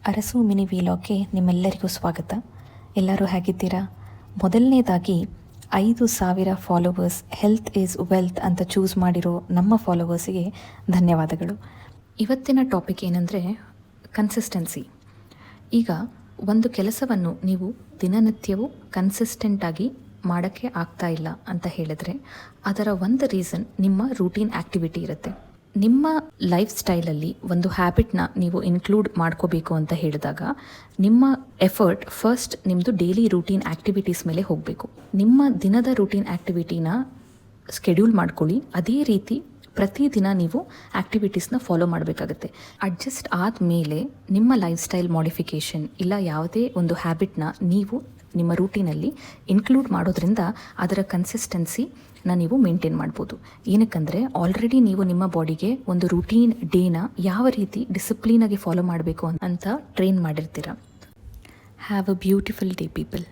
Arasu mini ವಿಲಾಗ್ಗೆ ನಿಮ್ಮೆಲ್ಲರಿಗೂ ಸ್ವಾಗತ. ಎಲ್ಲರೂ ಹೇಗಿದ್ದೀರಾ? ಮೊದಲನೇದಾಗಿ 5,000 ಫಾಲೋವರ್ಸ್, ಹೆಲ್ತ್ ಈಸ್ ವೆಲ್ತ್ ಅಂತ ಚೂಸ್ ಮಾಡಿರೋ ನಮ್ಮ ಫಾಲೋವರ್ಸಿಗೆ ಧನ್ಯವಾದಗಳು. ಇವತ್ತಿನ ಟಾಪಿಕ್ ಏನಂದರೆ ಕನ್ಸಿಸ್ಟೆನ್ಸಿ. ಈಗ ಒಂದು ಕೆಲಸವನ್ನು ನೀವು ದಿನನಿತ್ಯವೂ ಕನ್ಸಿಸ್ಟೆಂಟಾಗಿ ಮಾಡೋಕ್ಕೆ ಆಗ್ತಾ ಇಲ್ಲ ಅಂತ ಹೇಳಿದ್ರೆ ಅದರ ಒಂದು ರೀಸನ್ ನಿಮ್ಮ ರೂಟೀನ್ ಆ್ಯಕ್ಟಿವಿಟಿ ಇರುತ್ತೆ. ನಿಮ್ಮ ಲೈಫ್ ಸ್ಟೈಲಲ್ಲಿ ಒಂದು ಹ್ಯಾಬಿಟ್ನ ನೀವು ಇನ್ಕ್ಲೂಡ್ ಮಾಡ್ಕೋಬೇಕು ಅಂತ ಹೇಳಿದಾಗ ನಿಮ್ಮ ಎಫರ್ಟ್ ಫಸ್ಟ್ ನಿಮ್ಮದು ಡೈಲಿ ರೂಟೀನ್ ಆ್ಯಕ್ಟಿವಿಟೀಸ್ ಮೇಲೆ ಹೋಗಬೇಕು. ನಿಮ್ಮ ದಿನದ ರೂಟೀನ್ ಆ್ಯಕ್ಟಿವಿಟಿನ ಸ್ಕೆಡ್ಯೂಲ್ ಮಾಡ್ಕೊಳ್ಳಿ. ಅದೇ ರೀತಿ ಪ್ರತಿದಿನ ನೀವು ಆ್ಯಕ್ಟಿವಿಟೀಸ್ನ ಫಾಲೋ ಮಾಡಬೇಕಾಗತ್ತೆ. ಅಡ್ಜಸ್ಟ್ ಆದಮೇಲೆ ನಿಮ್ಮ ಲೈಫ್ ಸ್ಟೈಲ್ ಮಾಡಿಫಿಕೇಷನ್ ಇಲ್ಲ ಯಾವುದೇ ಒಂದು ಹ್ಯಾಬಿಟ್ನ ನೀವು ನಿಮ್ಮ ರೂಟೀನಲ್ಲಿ ಇನ್ಕ್ಲೂಡ್ ಮಾಡೋದ್ರಿಂದ ಅದರ ಕನ್ಸಿಸ್ಟೆನ್ಸಿನ ನೀವು ಮೇಂಟೈನ್ ಮಾಡ್ಬೋದು. ಏನಕ್ಕಂದರೆ ಆಲ್ರೆಡಿ ನೀವು ನಿಮ್ಮ ಬಾಡಿಗೆ ಒಂದು ರೂಟೀನ್ ಡೇನ ಯಾವ ರೀತಿ ಡಿಸಿಪ್ಲೀನಾಗಿ ಫಾಲೋ ಮಾಡಬೇಕು ಅಂತ ಟ್ರೈನ್ ಮಾಡಿರ್ತೀರ. Have a beautiful day people.